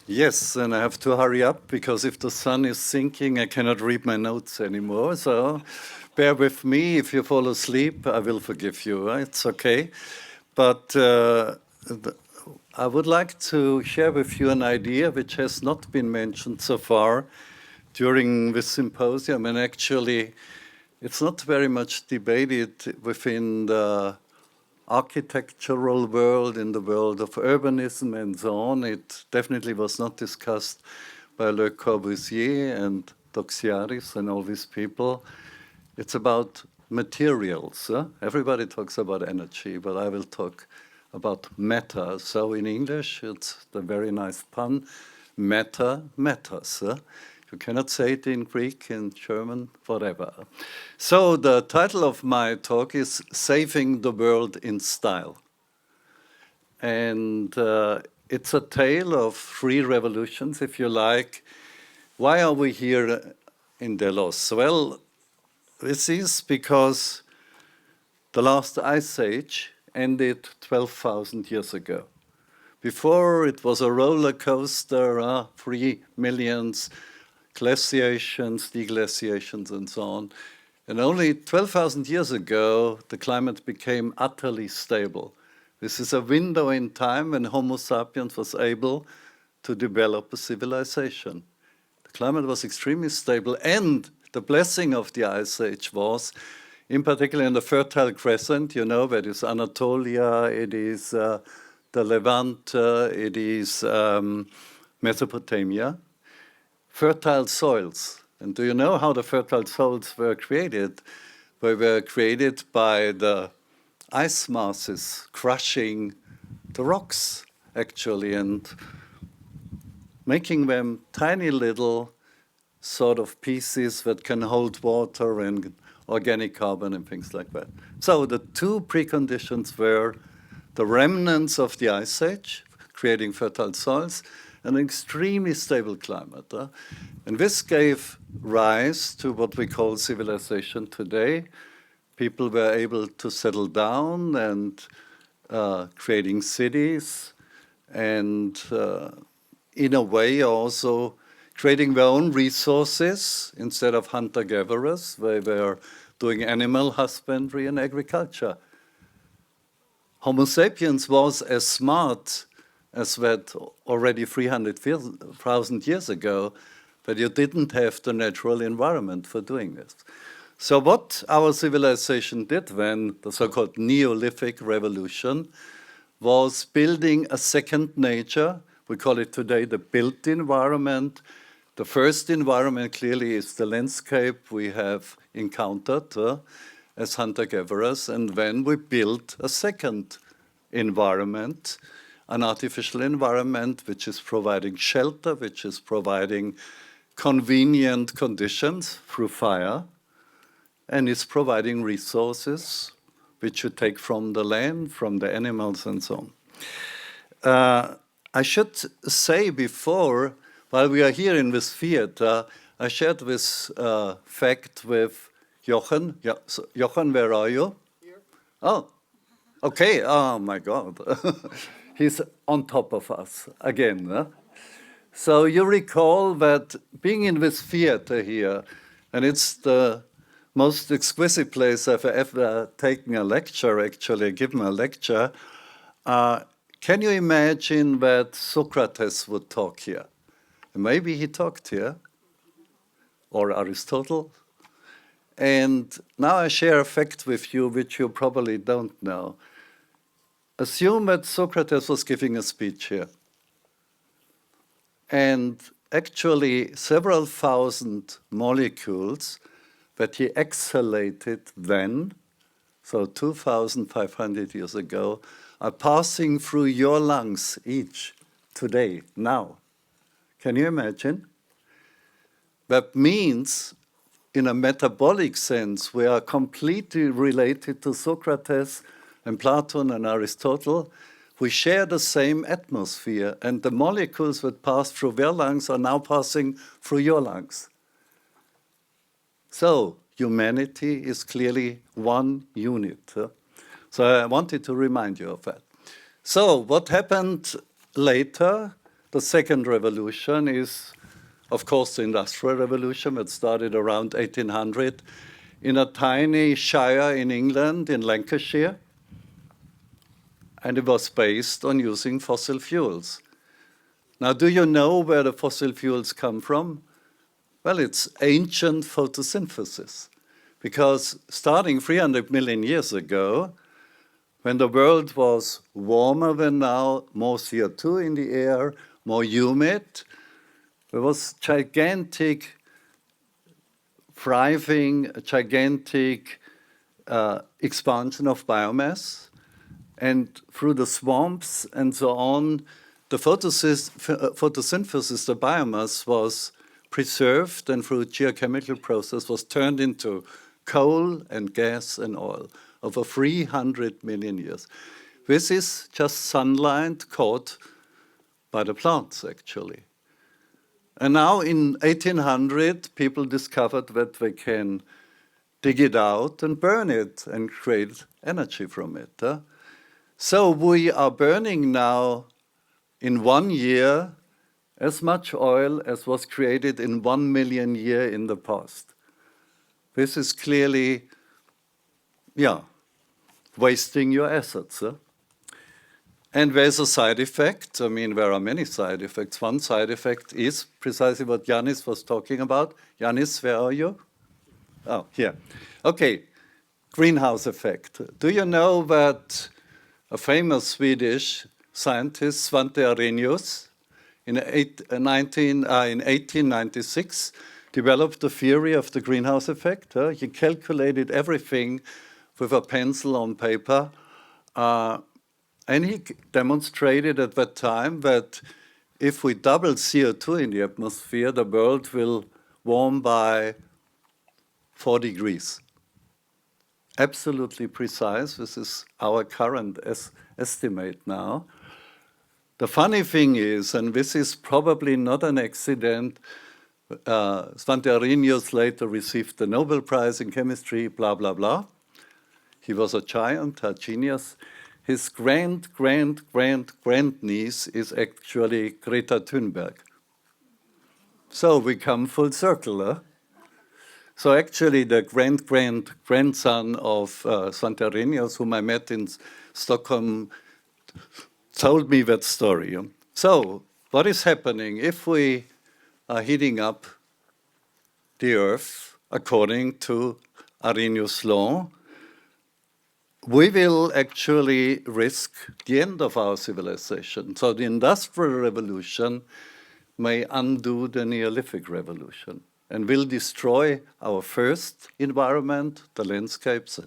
Yes, and I have to hurry up because if the sun is sinking, I cannot read my notes anymore. So bear with me. If you fall asleep, I will forgive you. It's okay. But I would like to share with you an idea which has not been mentioned so far during this symposium. And actually, it's not very much debated within the architectural world, in the world of urbanism and so on. It definitely was not discussed by Le Corbusier and Doxiadis and all these people. It's about materials. Everybody talks about energy, but I will talk about matter. So in English, it's the very nice pun, matter matters. You cannot say it in Greek, in German, whatever. So the title of my talk is Saving the World in Style. And it's a tale of three revolutions, if you like. Why are we here in Delos? Well, this is because the last ice age ended 12,000 years ago. Before, it was a roller coaster, 3 millions, glaciations, deglaciations, and so on. And only 12,000 years ago, the climate became utterly stable. This is a window in time when Homo sapiens was able to develop a civilization. The climate was extremely stable, and the blessing of the Ice Age was, in particular in the Fertile Crescent, you know, that is Anatolia, it is the Levant, it is Mesopotamia. Fertile soils. And do you know how the fertile soils were created? They were created by the ice masses crushing the rocks, actually, and making them tiny little sort of pieces that can hold water and organic carbon and things like that. So the two preconditions were the remnants of the Ice Age, creating fertile soils, an extremely stable climate. And this gave rise to what we call civilization today. People were able to settle down and creating cities and in a way also creating their own resources instead of hunter-gatherers. They were doing animal husbandry and agriculture. Homo sapiens was as smart as that already 300,000 years ago, but you didn't have the natural environment for doing this. So what our civilization did then, the so-called Neolithic revolution, was building a second nature. We call it today the built environment. The first environment clearly is the landscape we have encountered as hunter-gatherers, and then we built a second environment, an artificial environment which is providing shelter, which is providing convenient conditions through fire, and it's providing resources which you take from the land, from the animals, and so on. I should say before, while we are here in this theater, I shared this fact with Jochen. Yeah, so Jochen, where are you? Here. Oh, okay. Oh, my God. He's on top of us again. So you recall that being in this theater here, and it's the most exquisite place I've ever taken a lecture, actually, given a lecture. Can you imagine that Socrates would talk here? Maybe he talked here, or Aristotle. And now I share a fact with you which you probably don't know. Assume that Socrates was giving a speech here. And actually several thousand molecules that he exhalated then, so 2,500 years ago, are passing through your lungs each, today, now. Can you imagine? That means, in a metabolic sense, we are completely related to Socrates and Plato and Aristotle. We share the same atmosphere, and the molecules that pass through their lungs are now passing through your lungs. So humanity is clearly one unit. So I wanted to remind you of that. So what happened later? The The second revolution is, of course, the Industrial Revolution that started around 1800 in a tiny shire in England, in Lancashire, and it was based on using fossil fuels. Now, do you know where the fossil fuels come from? Well, it's ancient photosynthesis, because starting 300 million years ago, when the world was warmer than now, more CO2 in the air, more humid, there was gigantic thriving, gigantic expansion of biomass. And through the swamps and so on, the photosynthesis, the biomass was preserved, and through geochemical process was turned into coal and gas and oil over 300 million years. This is just sunlight caught by the plants, actually. And now in 1800, people discovered that they can dig it out and burn it and create energy from it. So we are burning now in 1 year as much oil as was created in 1 million years in the past. This is clearly, wasting your assets. And there's a side effect. I mean, there are many side effects. One side effect is precisely what Yannis was talking about. Yannis, where are you? Oh, here. Okay, greenhouse effect. Do you know that a famous Swedish scientist, Svante Arrhenius, in 1896, developed the theory of the greenhouse effect? He calculated everything with a pencil on paper. And he demonstrated at that time that if we double CO2 in the atmosphere, the world will warm by 4 degrees. Absolutely precise. This is our current estimate now. The funny thing is, and this is probably not an accident, Svante Arrhenius later received the Nobel Prize in chemistry, blah, blah, blah. He was a giant, a genius. His grand-niece is actually Greta Thunberg. So we come full circle. So actually the grandson of Svante Arrhenius, whom I met in Stockholm, told me that story. So what is happening if we are heating up the Earth according to Arrhenius' law? We will actually risk the end of our civilization. So the Industrial Revolution may undo the Neolithic Revolution and will destroy our first environment, the landscapes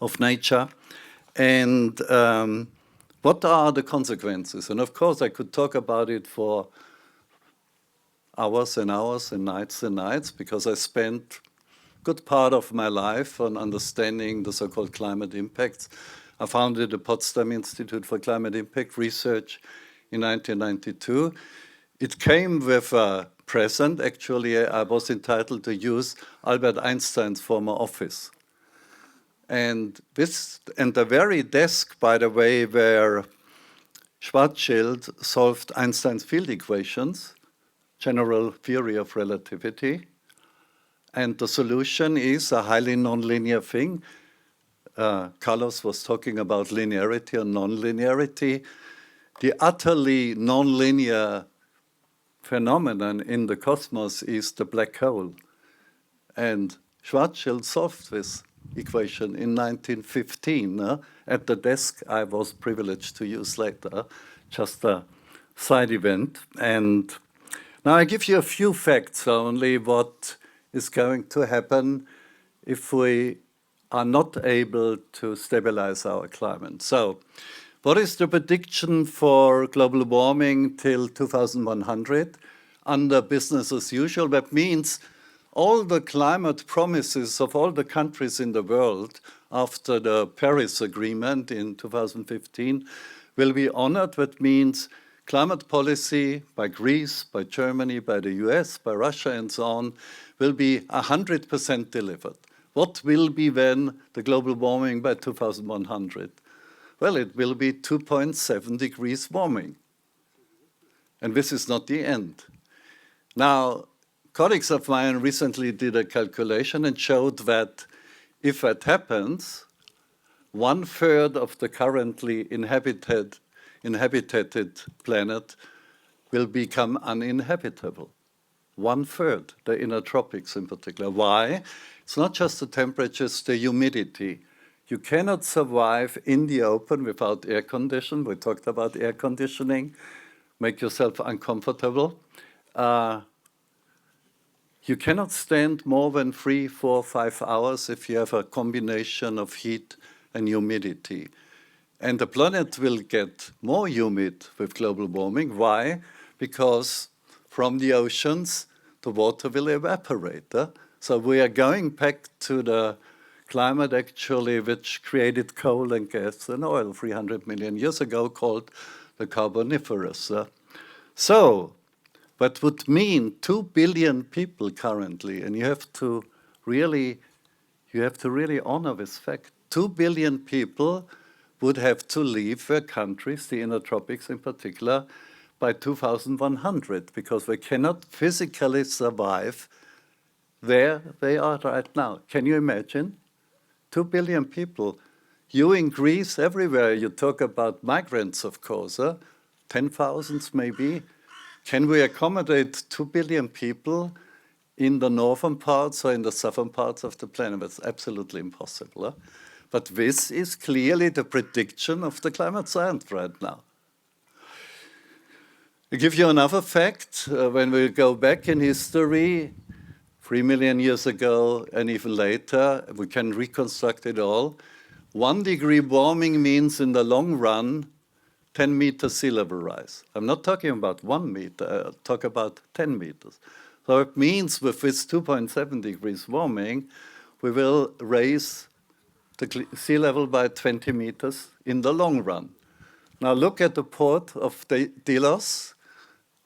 of nature. And what are the consequences? And of course, I could talk about it for hours and hours and nights, because I spent good part of my life on understanding the so-called climate impacts. I founded the Potsdam Institute for Climate Impact Research in 1992. It came with a present. Actually, I was entitled to use Albert Einstein's former office. And the very desk, by the way, where Schwarzschild solved Einstein's field equations, general theory of relativity. And the solution is a highly nonlinear thing. Carlos was talking about linearity and nonlinearity. The utterly nonlinear phenomenon in the cosmos is the black hole. And Schwarzschild solved this equation in 1915 at the desk I was privileged to use later, just a side event. And now I give you a few facts only what is going to happen if we are not able to stabilize our climate. So what is the prediction for global warming till 2100 under business as usual? That means all the climate promises of all the countries in the world after the Paris Agreement in 2015 will be honored. That means climate policy by Greece, by Germany, by the US, by Russia, and so on, will be 100% delivered. What will be then the global warming by 2100? Well, it will be 2.7 degrees warming. And this is not the end. Now, colleagues of mine recently did a calculation and showed that if that happens, 1/3 of the currently inhabited planet will become uninhabitable. 1/3, the inner tropics in particular. Why? It's not just the temperature, it's the humidity. You cannot survive in the open without air conditioning. We talked about air conditioning. Make yourself uncomfortable. You cannot stand more than 3, 4, 5 hours if you have a combination of heat and humidity. And the planet will get more humid with global warming. Why? Because from the oceans, the water will evaporate. So we are going back to the climate, actually, which created coal and gas and oil 300 million years ago, called the Carboniferous. So that would mean 2 billion people currently, and you have to really honor this fact. 2 billion people would have to leave their countries, the inner tropics in particular, by 2100, because they cannot physically survive where they are right now. Can you imagine? 2 billion people. You in Greece, everywhere, you talk about migrants, of course, 10,000 maybe. Can we accommodate 2 billion people in the northern parts or in the southern parts of the planet? That's absolutely impossible. But this is clearly the prediction of the climate science right now. I'll give you another fact. When we go back in history, 3 million years ago and even later, we can reconstruct it all. 1 degree warming means in the long run 10 meters sea level rise. I'm not talking about 1 meter, I talk about 10 meters. So it means with this 2.7 degrees warming, we will raise the sea level by 20 meters in the long run. Now look at the port of Delos.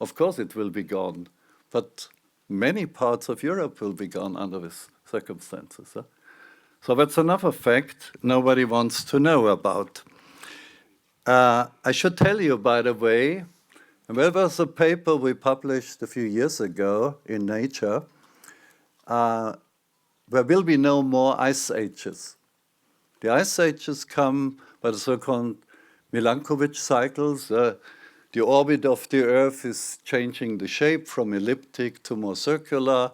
Of course it will be gone, but many parts of Europe will be gone under these circumstances. So that's another fact nobody wants to know about. I should tell you, by the way, there was a paper we published a few years ago in Nature. There will be no more ice ages. The ice ages come by the so-called Milankovitch cycles. The orbit of the Earth is changing the shape from elliptic to more circular.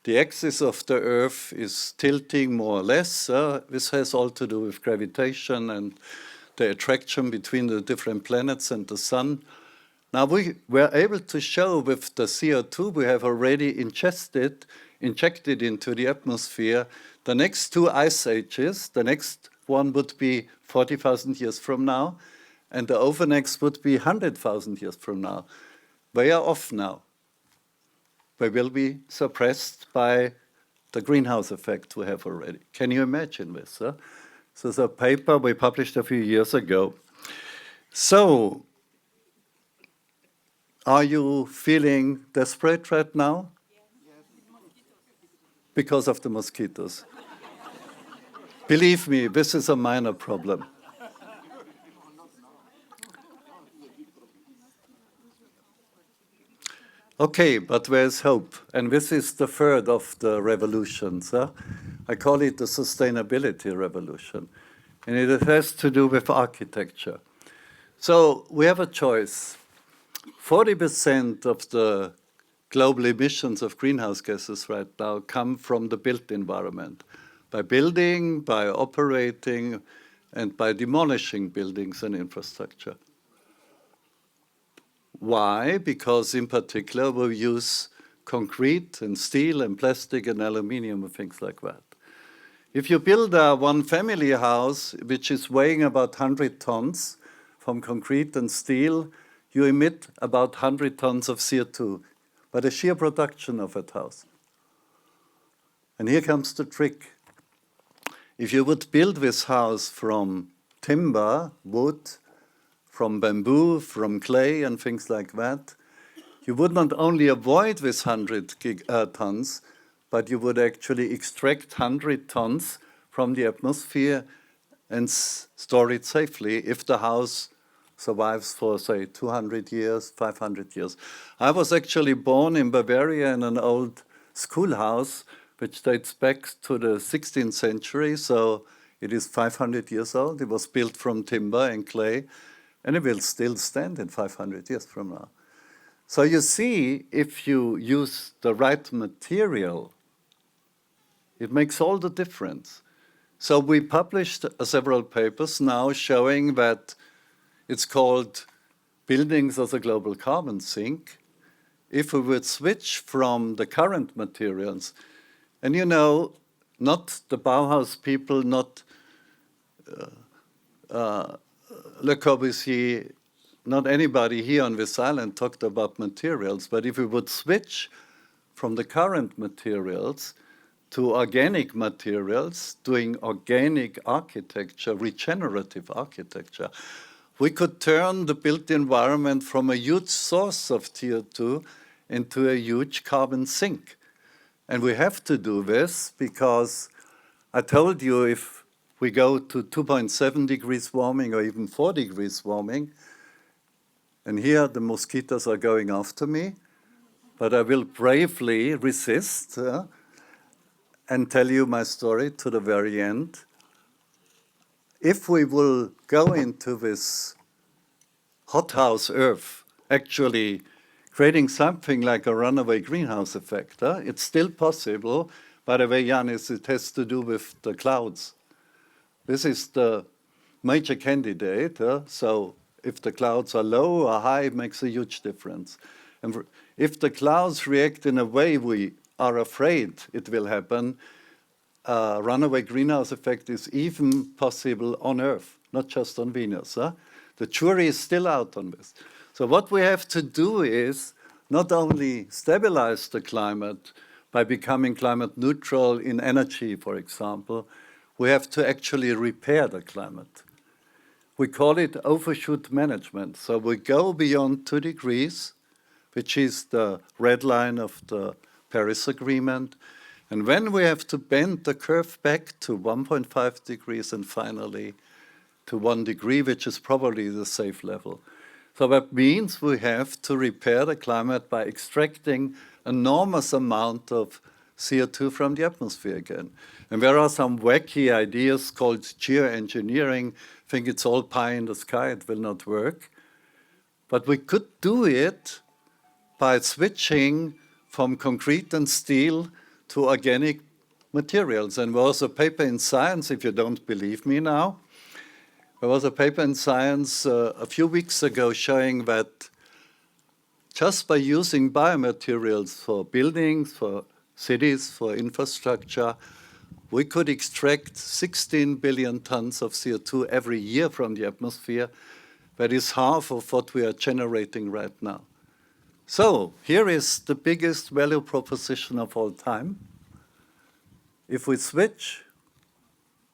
The axis of the Earth is tilting more or less. This has all to do with gravitation and the attraction between the different planets and the sun. Now we were able to show with the CO2 we have already injected into the atmosphere, the next 2 ice ages, the next one would be 40,000 years from now, and the overnext would be 100,000 years from now. They are off now. They will be suppressed by the greenhouse effect we have already. Can you imagine this? This is a paper we published a few years ago. So, are you feeling desperate right now? Because of the mosquitoes. Believe me, this is a minor problem. Okay, but there's hope. And this is the third of the revolutions. I call it the sustainability revolution. And it has to do with architecture. So we have a choice. 40% of the global emissions of greenhouse gases right now come from the built environment. By building, by operating, and by demolishing buildings and infrastructure. Why? Because in particular we use concrete and steel and plastic and aluminum and things like that. If you build a one-family house which is weighing about 100 tons from concrete and steel, you emit about 100 tons of CO2 by the sheer production of that house. And here comes the trick. If you would build this house from timber, wood, from bamboo, from clay and things like that, you would not only avoid this 100 tons, but you would actually extract 100 tons from the atmosphere and store it safely if the house survives for, say, 200 years, 500 years. I was actually born in Bavaria in an old schoolhouse, which dates back to the 16th century, so it is 500 years old. It was built from timber and clay, and it will still stand in 500 years from now. So you see, if you use the right material, it makes all the difference. So we published several papers now showing that it's called buildings as a global carbon sink. If we would switch from the current materials, and you know, not the Bauhaus people, not Le Corbusier, not anybody here on this island talked about materials, but if we would switch from the current materials to organic materials, doing organic architecture, regenerative architecture, we could turn the built environment from a huge source of CO2 into a huge carbon sink. And we have to do this because I told you if we go to 2.7 degrees warming or even 4 degrees warming, and here the mosquitoes are going after me, but I will bravely resist and tell you my story to the very end. If we will go into this hothouse Earth, actually creating something like a runaway greenhouse effect, it's still possible. By the way, Yannis, it has to do with the clouds. This is the major candidate. So if the clouds are low or high, it makes a huge difference. And if the clouds react in a way we are afraid it will happen, runaway greenhouse effect is even possible on Earth, not just on Venus. The jury is still out on this. So what we have to do is not only stabilize the climate by becoming climate neutral in energy, for example, we have to actually repair the climate. We call it overshoot management. So we go beyond 2 degrees, which is the red line of the Paris Agreement. And when we have to bend the curve back to 1.5 degrees and finally to 1 degree, which is probably the safe level. So that means we have to repair the climate by extracting enormous amount of CO2 from the atmosphere again. And there are some wacky ideas called geoengineering. I think it's all pie in the sky, it will not work. But we could do it by switching from concrete and steel to organic materials. And there was a paper in Science, if you don't believe me now, there was a paper in Science a few weeks ago showing that just by using biomaterials for buildings, for cities, for infrastructure, we could extract 16 billion tons of CO2 every year from the atmosphere. That is half of what we are generating right now. So here is the biggest value proposition of all time. If we switch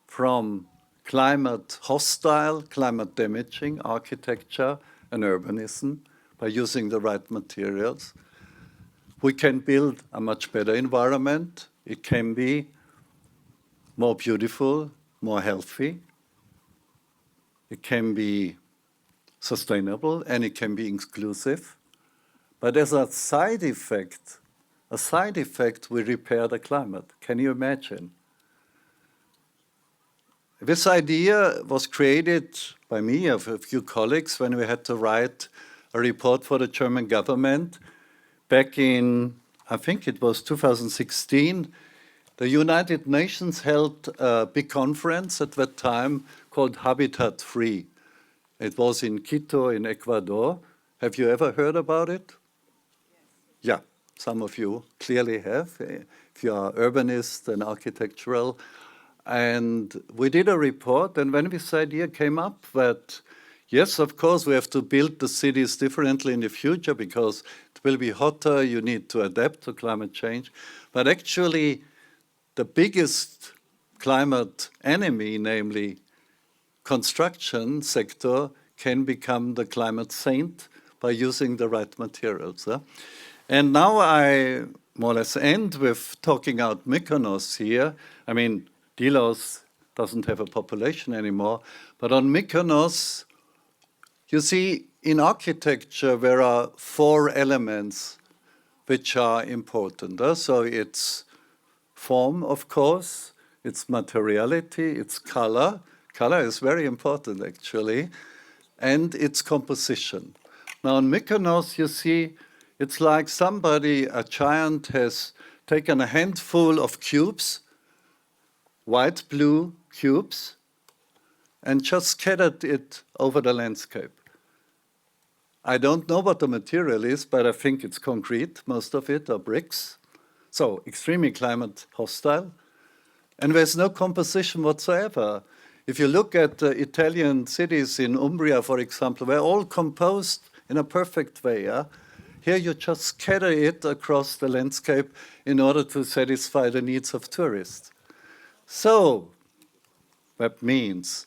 from climate hostile, climate damaging architecture and urbanism by using the right materials, we can build a much better environment. It can be more beautiful, more healthy. It can be sustainable, and it can be inclusive. But as a side effect, we repair the climate. Can you imagine? This idea was created by me, of a few colleagues, when we had to write a report for the German government back in, I think it was 2016. The United Nations held a big conference at that time called Habitat Free. It was in Quito in Ecuador. Have you ever heard about it? Yeah, some of you clearly have, if you are urbanist and architectural. And we did a report, and when this idea came up that, yes, of course, we have to build the cities differently in the future because it will be hotter, you need to adapt to climate change. But actually, the biggest climate enemy, namely construction sector, can become the climate saint by using the right materials. And now I more or less end with talking out Mykonos here. I mean, Delos doesn't have a population anymore, but on Mykonos, You see, in architecture, there are 4 elements which are important. So it's form, of course, it's materiality, it's color. Color is very important, actually. And it's composition. Now, in Mykonos, you see, it's like somebody, a giant, has taken a handful of cubes, white, blue cubes, and just scattered it over the landscape. I don't know what the material is, but I think it's concrete, most of it, or bricks. So extremely climate hostile. And there's no composition whatsoever. If you look at Italian cities in Umbria, for example, they're all composed in a perfect way. Yeah? Here you just scatter it across the landscape in order to satisfy the needs of tourists. So that means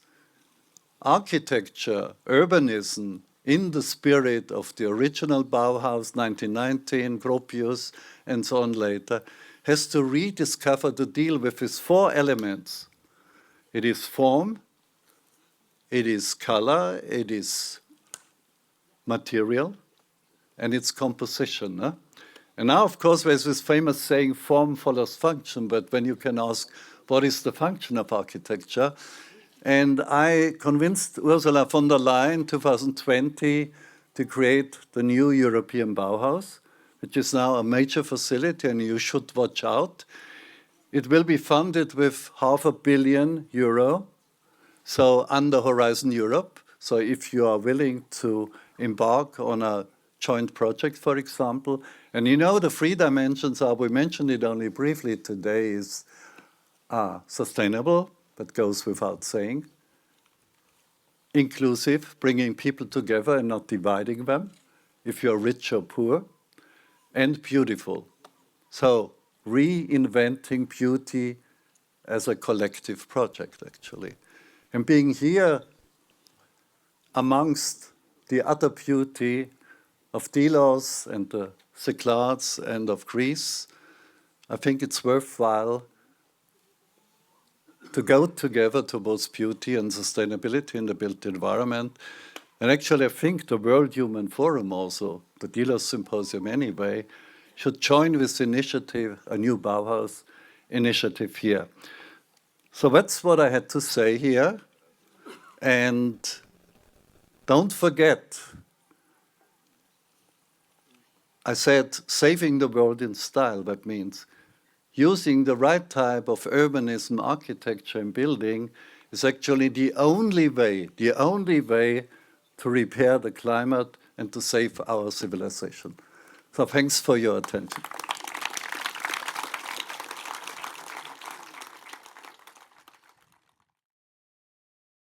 architecture, urbanism, in the spirit of the original Bauhaus, 1919, Gropius, and so on later, has to rediscover to deal with these 4 elements. It is form, it is color, it is material, and it's composition. Huh? And now, of course, there's this famous saying, form follows function, but when you can ask, what is the function of architecture? And I convinced Ursula von der Leyen in 2020 to create the new European Bauhaus, which is now a major facility, and you should watch out. It will be funded with €500 million, so under Horizon Europe. So if you are willing to embark on a joint project, for example, and you know the 3 dimensions are, we mentioned it only briefly today, is sustainable, that goes without saying, inclusive, bringing people together and not dividing them, if you're rich or poor, and beautiful. So reinventing beauty as a collective project, actually. And being here amongst the other beauty of Delos and the Cyclades and of Greece, I think it's worthwhile to go together towards beauty and sustainability in the built environment. And actually, I think the World Human Forum also, the Delos Symposium anyway, should join this initiative, a new Bauhaus initiative here. So that's what I had to say here. And don't forget, I said saving the world in style. That means using the right type of urbanism, architecture, and building is actually the only way to repair the climate and to save our civilization. So thanks for your attention.